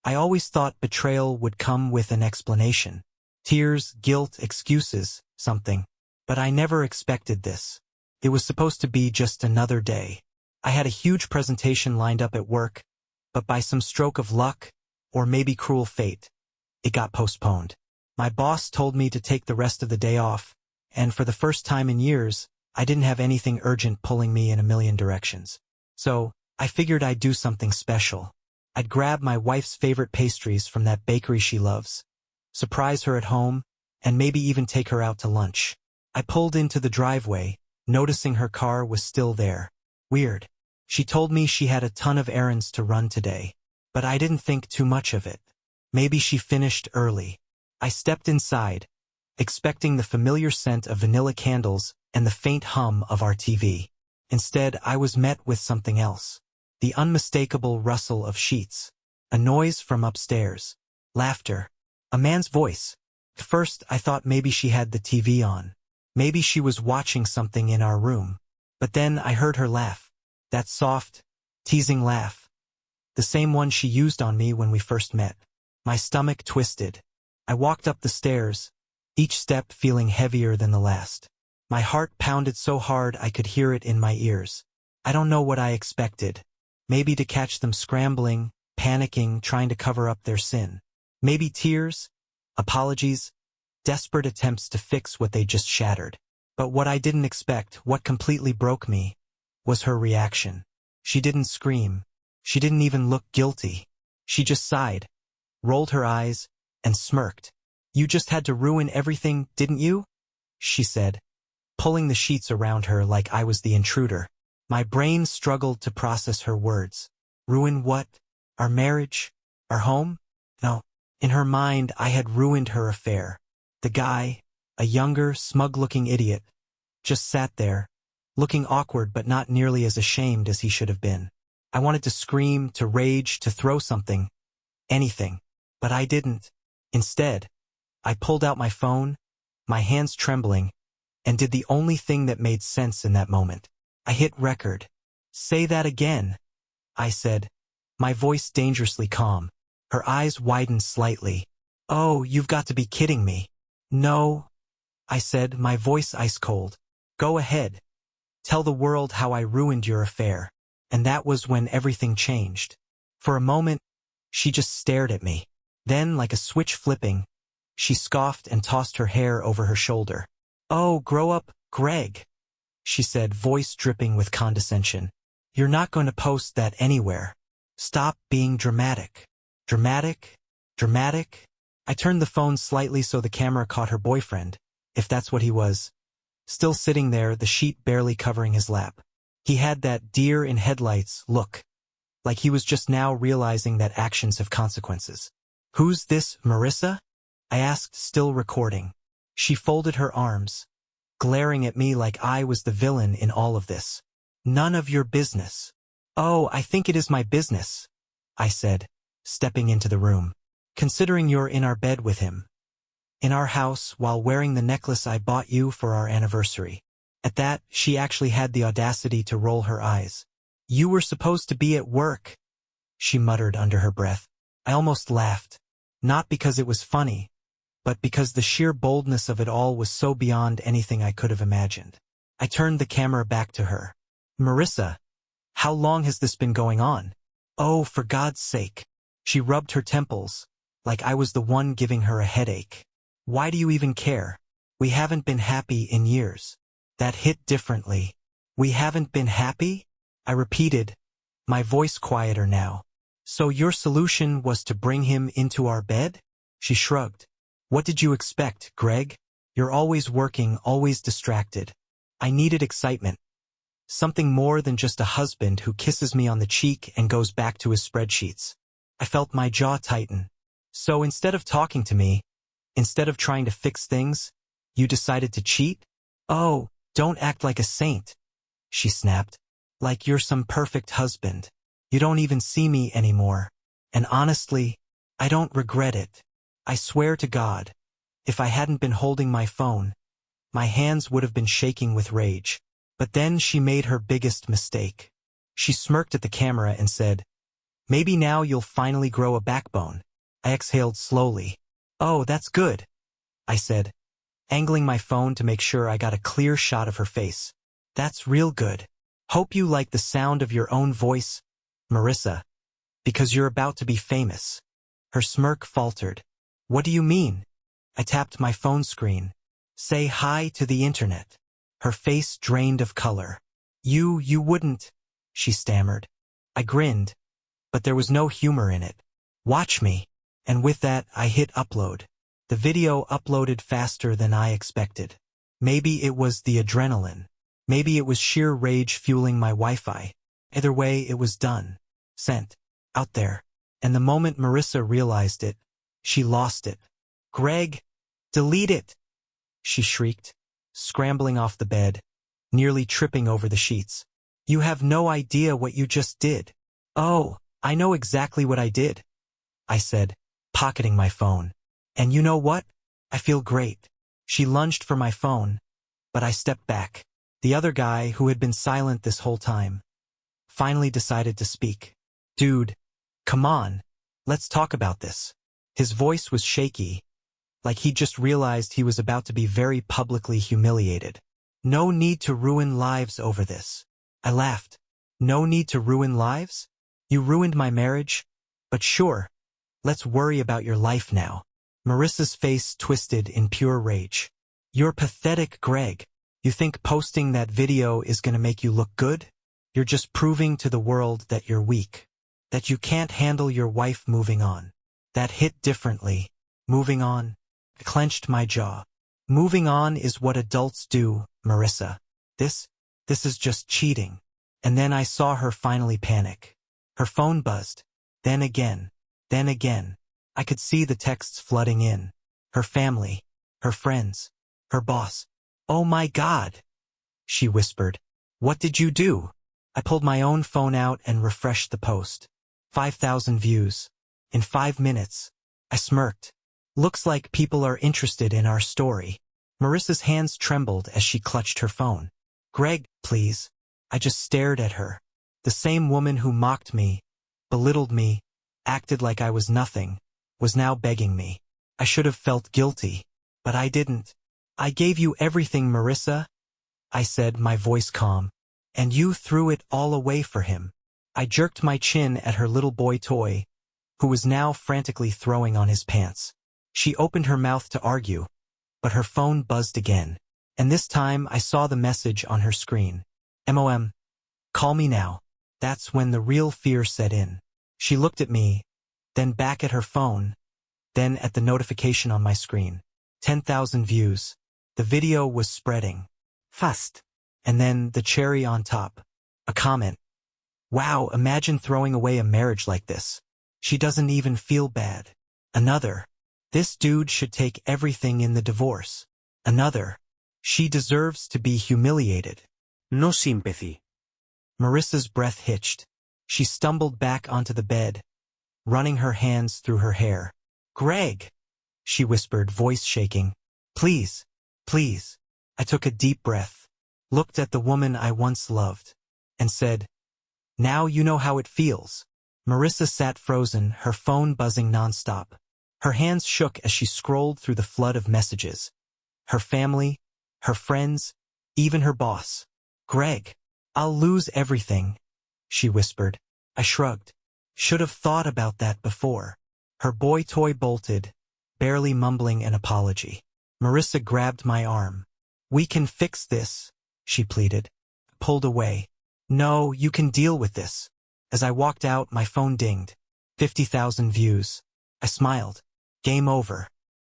I always thought betrayal would come with an explanation. Tears, guilt, excuses, something. But I never expected this. It was supposed to be just another day. I had a huge presentation lined up at work, but by some stroke of luck, or maybe cruel fate, it got postponed. My boss told me to take the rest of the day off, and for the first time in years, I didn't have anything urgent pulling me in a million directions. So, I figured I'd do something special. I'd grab my wife's favorite pastries from that bakery she loves, surprise her at home, and maybe even take her out to lunch. I pulled into the driveway, noticing her car was still there. Weird. She told me she had a ton of errands to run today, but I didn't think too much of it. Maybe she finished early. I stepped inside, expecting the familiar scent of vanilla candles and the faint hum of our TV. Instead, I was met with something else. The unmistakable rustle of sheets. A noise from upstairs. Laughter. A man's voice. At first, I thought maybe she had the TV on. Maybe she was watching something in our room. But then I heard her laugh. That soft, teasing laugh. The same one she used on me when we first met. My stomach twisted. I walked up the stairs, each step feeling heavier than the last. My heart pounded so hard I could hear it in my ears. I don't know what I expected. Maybe to catch them scrambling, panicking, trying to cover up their sin. Maybe tears, apologies, desperate attempts to fix what they just shattered. But what I didn't expect, what completely broke me, was her reaction. She didn't scream. She didn't even look guilty. She just sighed, rolled her eyes, and smirked. "You just had to ruin everything, didn't you?" she said, pulling the sheets around her like I was the intruder. My brain struggled to process her words. Ruin what? Our marriage? Our home? No. In her mind, I had ruined her affair. The guy, a younger, smug-looking idiot, just sat there, looking awkward but not nearly as ashamed as he should have been. I wanted to scream, to rage, to throw something, anything, but I didn't. Instead, I pulled out my phone, my hands trembling, and did the only thing that made sense in that moment. I hit record. "Say that again," I said, my voice dangerously calm. Her eyes widened slightly. "Oh, you've got to be kidding me." "No," I said, my voice ice cold. "Go ahead. Tell the world how I ruined your affair." And that was when everything changed. For a moment, she just stared at me. Then, like a switch flipping, she scoffed and tossed her hair over her shoulder. "Oh, grow up, Greg," she said, voice dripping with condescension. "You're not going to post that anywhere. Stop being dramatic." Dramatic? Dramatic? I turned the phone slightly so the camera caught her boyfriend, if that's what he was, still sitting there, the sheet barely covering his lap. He had that deer in headlights look, like he was just now realizing that actions have consequences. "Who's this, Marissa?" I asked, still recording. She folded her arms, glaring at me like I was the villain in all of this. "None of your business." "Oh, I think it is my business," I said, stepping into the room. "Considering you're in our bed with him. In our house while wearing the necklace I bought you for our anniversary." At that, she actually had the audacity to roll her eyes. "You were supposed to be at work," she muttered under her breath. I almost laughed, not because it was funny, but because the sheer boldness of it all was so beyond anything I could have imagined. I turned the camera back to her. "Marissa, how long has this been going on?" "Oh, for God's sake." She rubbed her temples, like I was the one giving her a headache. "Why do you even care? We haven't been happy in years." That hit differently. "We haven't been happy?" I repeated, my voice quieter now. "So your solution was to bring him into our bed?" She shrugged. "What did you expect, Greg? You're always working, always distracted." I needed excitement. Something more than just a husband who kisses me on the cheek and goes back to his spreadsheets. I felt my jaw tighten. "So instead of talking to me, instead of trying to fix things, you decided to cheat?" "Oh, don't act like a saint," she snapped. "Like you're some perfect husband. You don't even see me anymore. And honestly, I don't regret it. I swear to God, if I hadn't been holding my phone, my hands would have been shaking with rage." But then she made her biggest mistake. She smirked at the camera and said, Maybe now you'll finally grow a backbone. I exhaled slowly. Oh, that's good, I said, angling my phone to make sure I got a clear shot of her face. That's real good. Hope you like the sound of your own voice, Marissa, because you're about to be famous. Her smirk faltered. What do you mean? I tapped my phone screen. Say hi to the internet. Her face drained of color. You wouldn't, she stammered. I grinned, but there was no humor in it. Watch me. And with that, I hit upload. The video uploaded faster than I expected. Maybe it was the adrenaline. Maybe it was sheer rage fueling my Wi-Fi. Either way, it was done. Sent. Out there. And the moment Marissa realized it, she lost it. Greg, delete it, she shrieked, scrambling off the bed, nearly tripping over the sheets. You have no idea what you just did. Oh, I know exactly what I did, I said, pocketing my phone. And you know what? I feel great. She lunged for my phone, but I stepped back. The other guy, who had been silent this whole time, finally decided to speak. Dude, come on, let's talk about this. His voice was shaky, like he just realized he was about to be very publicly humiliated. No need to ruin lives over this. I laughed. No need to ruin lives? You ruined my marriage? But sure, let's worry about your life now. Marissa's face twisted in pure rage. You're pathetic, Greg. You think posting that video is gonna make you look good? You're just proving to the world that you're weak, that you can't handle your wife moving on. That hit differently. Moving on. I clenched my jaw. Moving on is what adults do, Marissa. This is just cheating. And then I saw her finally panic. Her phone buzzed. Then again. Then again. I could see the texts flooding in. Her family. Her friends. Her boss. Oh my God, she whispered. What did you do? I pulled my own phone out and refreshed the post. 5,000 views. In 5 minutes. I smirked. Looks like people are interested in our story. Marissa's hands trembled as she clutched her phone. Greg, please. I just stared at her. The same woman who mocked me, belittled me, acted like I was nothing, was now begging me. I should have felt guilty, but I didn't. I gave you everything, Marissa, I said, my voice calm. And you threw it all away for him. I jerked my chin at her little boy toy, who was now frantically throwing on his pants. She opened her mouth to argue, but her phone buzzed again. And this time I saw the message on her screen. MOM. Call me now. That's when the real fear set in. She looked at me, then back at her phone, then at the notification on my screen. 10,000 views. The video was spreading. Fast. And then the cherry on top. A comment. Wow, imagine throwing away a marriage like this. She doesn't even feel bad. Another. This dude should take everything in the divorce. Another. She deserves to be humiliated. No sympathy. Marissa's breath hitched. She stumbled back onto the bed, running her hands through her hair. Greg, she whispered, voice shaking. Please, please. I took a deep breath, looked at the woman I once loved, and said, now you know how it feels. Marissa sat frozen, her phone buzzing nonstop. Her hands shook as she scrolled through the flood of messages. Her family, her friends, even her boss. Greg, I'll lose everything, she whispered. I shrugged. Should have thought about that before. Her boy toy bolted, barely mumbling an apology. Marissa grabbed my arm. We can fix this, she pleaded. Pulled away. No, you can deal with this. As I walked out, my phone dinged. 50,000 views. I smiled. Game over.